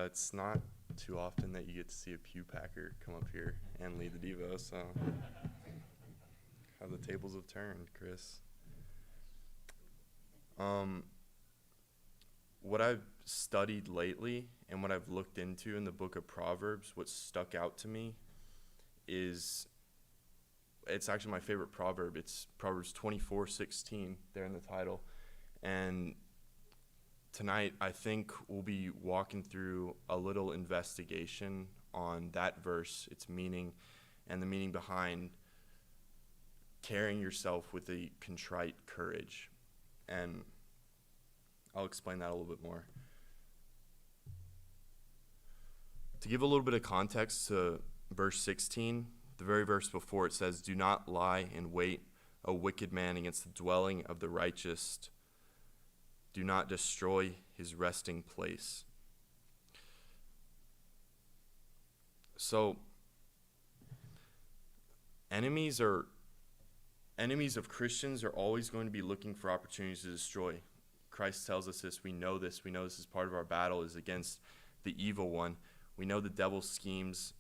It's not too often that you get to see a pew packer come up here and lead the Devo, so how the tables have turned, Chris. What I've studied lately and what I've looked into in the book of Proverbs, what stuck out to me is, it's actually my favorite proverb. It's Proverbs 24:16 there in the title. And tonight, I think we'll be walking through a little investigation on that verse, its meaning, and the meaning behind carrying yourself with a contrite courage. And I'll explain that a little bit more. To give a little bit of context to verse 16, the very verse before, it says, "Do not lie in wait, a wicked man, against the dwelling of the righteous. Do not destroy his resting place." So, enemies of Christians are always going to be looking for opportunities to destroy. Christ tells us this. We know this is part of our battle, is against the evil one. We know the devil schemes,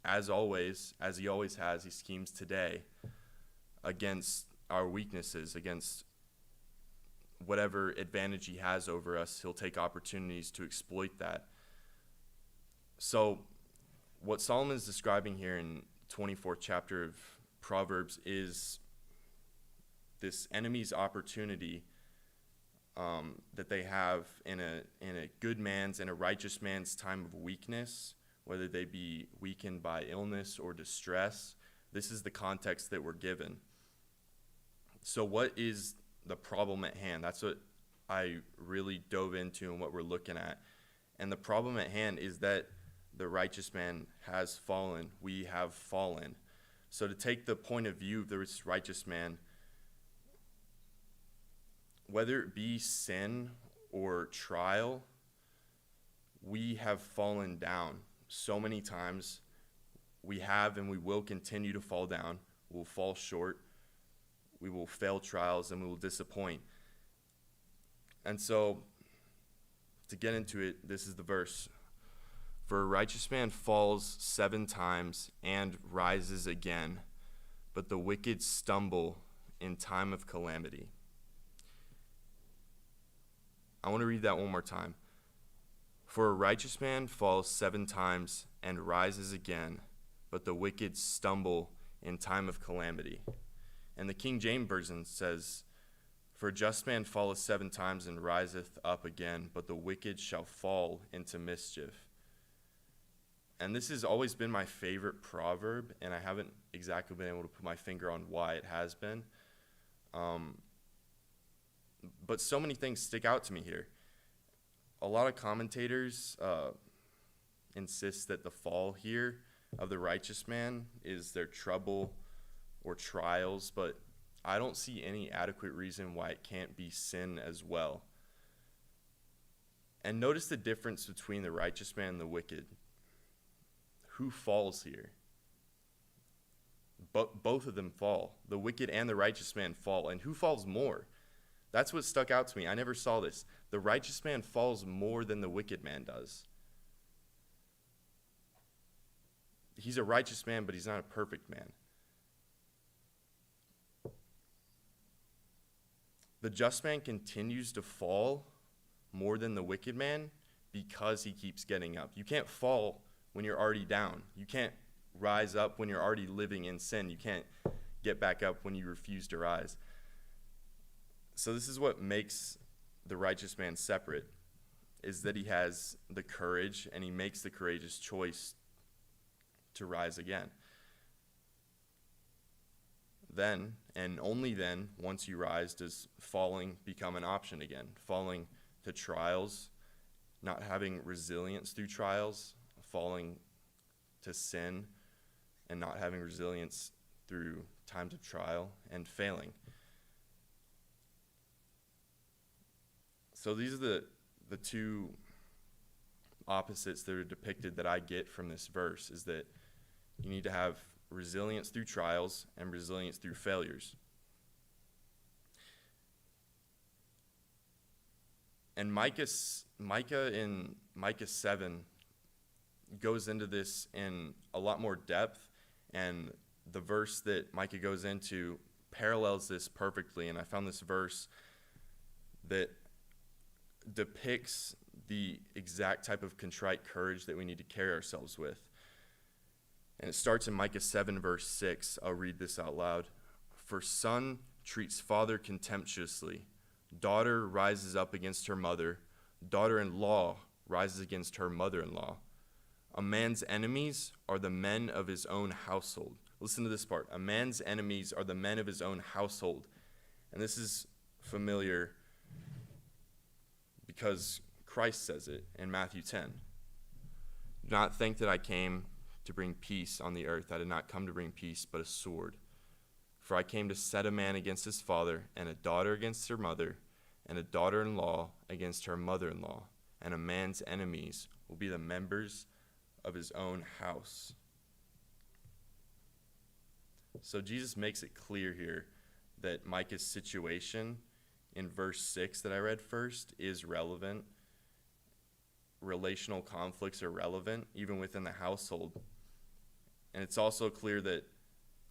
as always, as he always has, he schemes today against our weaknesses, against whatever advantage he has over us. He'll take opportunities to exploit that. So what Solomon is describing here in 24th chapter of Proverbs is this enemy's opportunity that they have in a good man's and a righteous man's time of weakness, whether they be weakened by illness or distress. This is the context that we're given. So what is the problem at hand? That's what I really dove into and what we're looking at. And the problem at hand is that the righteous man has fallen. We have fallen. So to take the point of view of this righteous man, whether it be sin or trial, we have fallen down so many times. We have and we will continue to fall down. We'll fall short. We will fail trials and we will disappoint. And so, to get into it, this is the verse. "For a righteous man falls 7 times and rises again, but the wicked stumble in time of calamity." I want to read that one more time. "For a righteous man falls 7 times and rises again, but the wicked stumble in time of calamity." And the King James Version says, "For a just man falleth 7 times and riseth up again, but the wicked shall fall into mischief." And this has always been my favorite proverb, and I haven't exactly been able to put my finger on why it has been. But so many things stick out to me here. A lot of commentators insist that the fall here of the righteous man is their trouble or trials, but I don't see any adequate reason why it can't be sin as well. And notice the difference between the righteous man and the wicked. Who falls here? Both of them fall. The wicked and the righteous man fall. And who falls more? That's what stuck out to me. I never saw this. The righteous man falls more than the wicked man does. He's a righteous man, but he's not a perfect man. The just man continues to fall more than the wicked man because he keeps getting up. You can't fall when you're already down. You can't rise up when you're already living in sin. You can't get back up when you refuse to rise. So this is what makes the righteous man separate, is that he has the courage and he makes the courageous choice to rise again. Then, and only then, once you rise, does falling become an option again. Falling to trials, not having resilience through trials, falling to sin, and not having resilience through times of trial, and failing. So these are the two opposites that are depicted that I get from this verse, is that you need to have resilience through trials and resilience through failures. And Micah in Micah 7 goes into this in a lot more depth, and the verse that Micah goes into parallels this perfectly. And I found this verse that depicts the exact type of contrite courage that we need to carry ourselves with. And it starts in Micah 7, verse 6. I'll read this out loud. For son treats father contemptuously. Daughter rises up against her mother. Daughter-in-law rises against her mother-in-law. A man's enemies are the men of his own household. Listen to this part. A man's enemies are the men of his own household. And this is familiar because Christ says it in Matthew 10. Do not think that I came to bring peace on the earth. I did not come to bring peace, but a sword. For I came to set a man against his father, and a daughter against her mother, and a daughter-in-law against her mother-in-law. And a man's enemies will be the members of his own house. So Jesus makes it clear here that Micah's situation in verse 6 that I read first is relevant. Relational conflicts are relevant, even within the household. And it's also clear that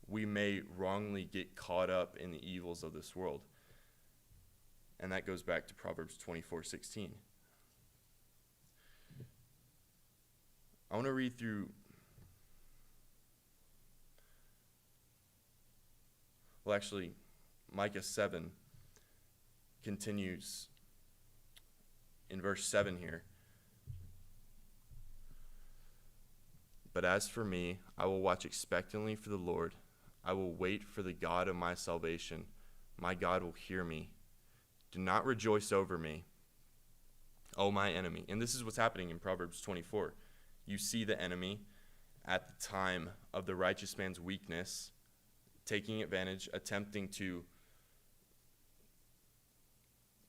we may wrongly get caught up in the evils of this world. And that goes back to Proverbs 24:16. I want to read through, well, actually, Micah 7 continues in verse 7 here. But as for me, I will watch expectantly for the Lord. I will wait for the God of my salvation. My God will hear me. Do not rejoice over me, O my enemy. And this is what's happening in Proverbs 24. You see the enemy at the time of the righteous man's weakness, taking advantage, attempting to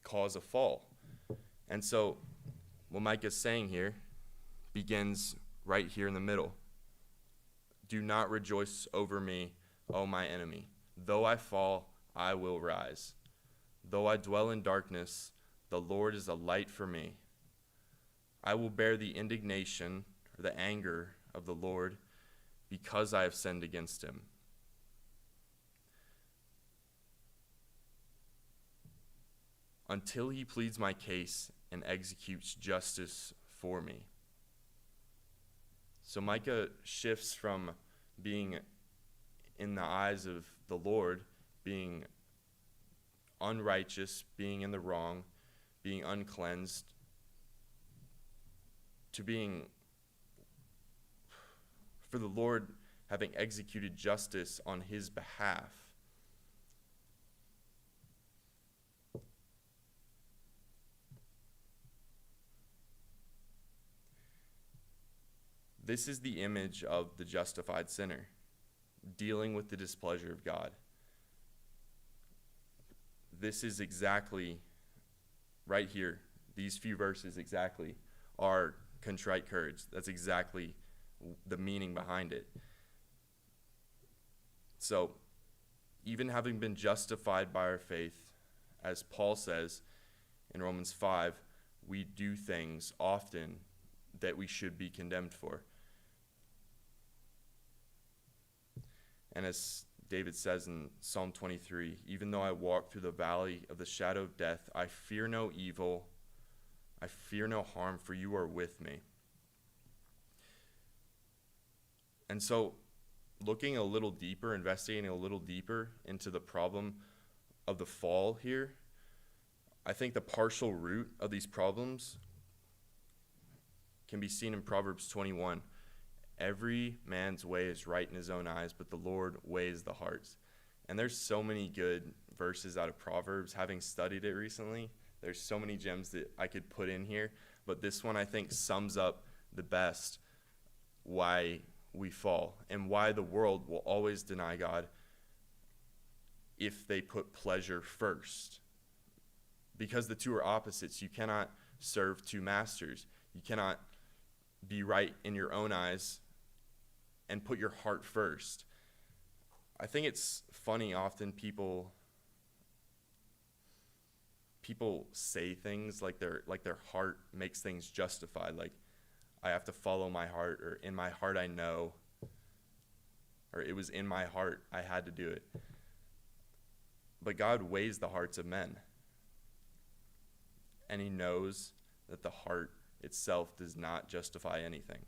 cause a fall. And so what Micah's saying here begins right here in the middle. Do not rejoice over me, O my enemy. Though I fall, I will rise. Though I dwell in darkness, the Lord is a light for me. I will bear the indignation or the anger of the Lord because I have sinned against him. Until he pleads my case and executes justice for me. So Micah shifts from being in the eyes of the Lord, being unrighteous, being in the wrong, being uncleansed, to being, for the Lord having executed justice on his behalf. This is the image of the justified sinner, dealing with the displeasure of God. This is exactly, right here, these few verses exactly, are contrite courage. That's exactly the meaning behind it. So, even having been justified by our faith, as Paul says in Romans 5, we do things often that we should be condemned for. And as David says in Psalm 23, even though I walk through the valley of the shadow of death, I fear no evil, I fear no harm, for you are with me. And so, looking a little deeper, investigating a little deeper into the problem of the fall here, I think the partial root of these problems can be seen in Proverbs 21. Every man's way is right in his own eyes, but the Lord weighs the hearts. And there's so many good verses out of Proverbs. Having studied it recently, there's so many gems that I could put in here. But this one, I think, sums up the best why we fall and why the world will always deny God if they put pleasure first. Because the two are opposites. You cannot serve two masters. You cannot be right in your own eyes and put your heart first. I think it's funny, often people say things like their heart makes things justified. Like, I have to follow my heart, or in my heart I know, or it was in my heart, I had to do it. But God weighs the hearts of men. And he knows that the heart itself does not justify anything.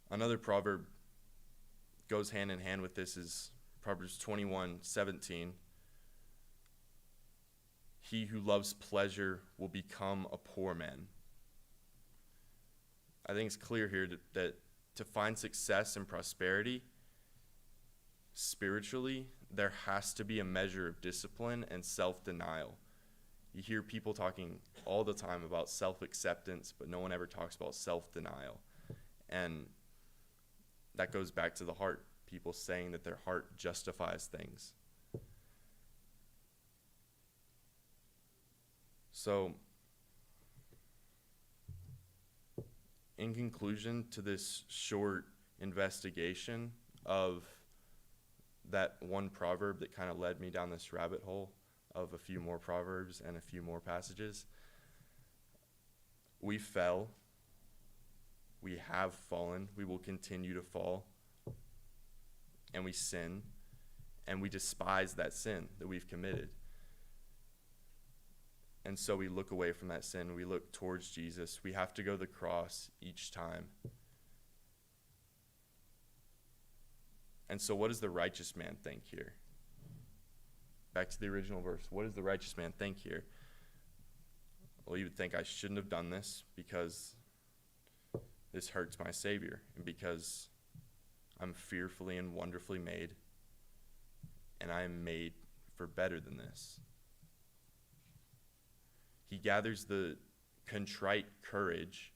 Another proverb goes hand in hand with this is Proverbs 21:17. He who loves pleasure will become a poor man. I think it's clear here that to find success and prosperity spiritually, there has to be a measure of discipline and self-denial. You hear people talking all the time about self-acceptance, but no one ever talks about self-denial. And that goes back to the heart. People saying that their heart justifies things. So, in conclusion to this short investigation of that one proverb that kind of led me down this rabbit hole of a few more proverbs and a few more passages, we fell. We have fallen. We will continue to fall. And we sin. And we despise that sin that we've committed. And so we look away from that sin. We look towards Jesus. We have to go to the cross each time. And so what does the righteous man think here? Back to the original verse. What does the righteous man think here? Well, you would think I shouldn't have done this because this hurts my Savior, and because I'm fearfully and wonderfully made, and I am made for better than this. He gathers the contrite courage,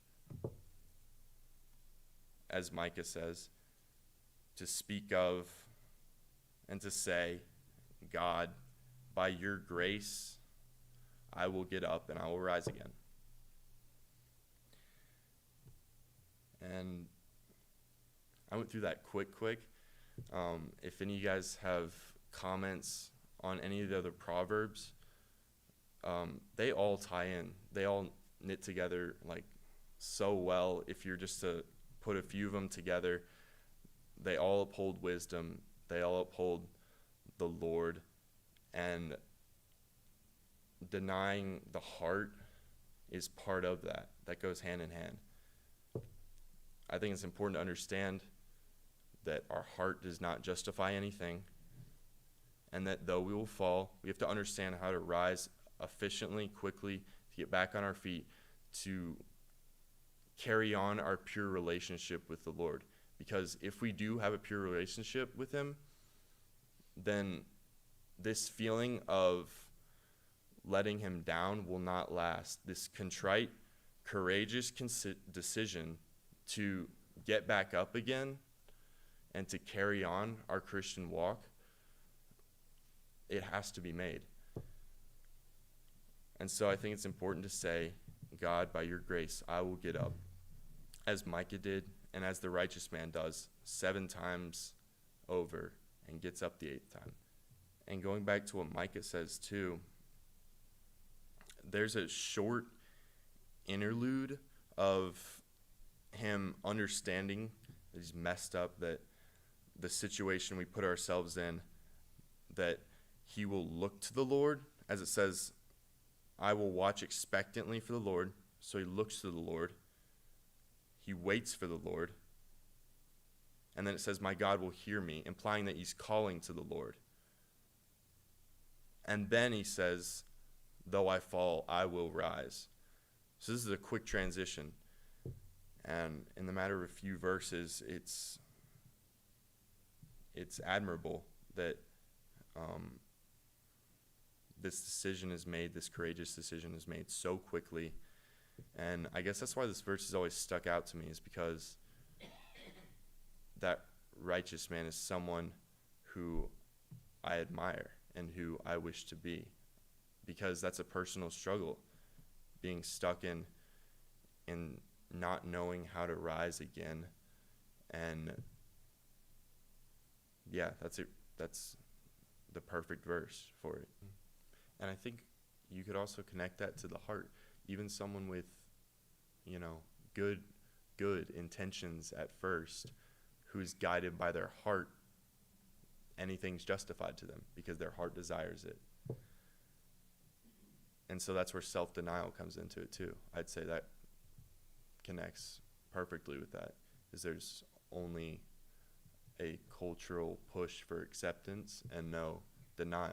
as Micah says, to speak of and to say, God, by your grace, I will get up and I will rise again. And I went through that quick. If any of you guys have comments on any of the other Proverbs, they all tie in. They all knit together like so well. If you're just to put a few of them together, they all uphold wisdom. They all uphold the Lord. And denying the heart is part of that. That goes hand in hand. I think it's important to understand that our heart does not justify anything, and that though we will fall, we have to understand how to rise efficiently, quickly, to get back on our feet, to carry on our pure relationship with the Lord. Because if we do have a pure relationship with him, then this feeling of letting him down will not last. This contrite, courageous decision to get back up again and to carry on our Christian walk, it has to be made. And so I think it's important to say, God, by your grace, I will get up, as Micah did and as the righteous man does 7 times over and gets up the 8th time. And going back to what Micah says too, there's a short interlude of him understanding that he's messed up, that the situation we put ourselves in, that he will look to the Lord, as it says, I will watch expectantly for the Lord. So he looks to the Lord. He waits for the Lord. And then it says, my God will hear me, implying that he's calling to the Lord. And then he says, though I fall, I will rise. So this is a quick transition. And in the matter of a few verses, it's admirable that this decision is made, this courageous decision is made so quickly. And I guess that's why this verse has always stuck out to me, is because that righteous man is someone who I admire and who I wish to be, because that's a personal struggle, being stuck in not knowing how to rise again. And yeah, that's it. That's the perfect verse for it. And I think you could also connect that to the heart. Even someone with you know, good intentions at first, who's guided by their heart, anything's justified to them because their heart desires it. And so that's where self-denial comes into it too. I'd say that connects perfectly with that, is there's only a cultural push for acceptance and no denial.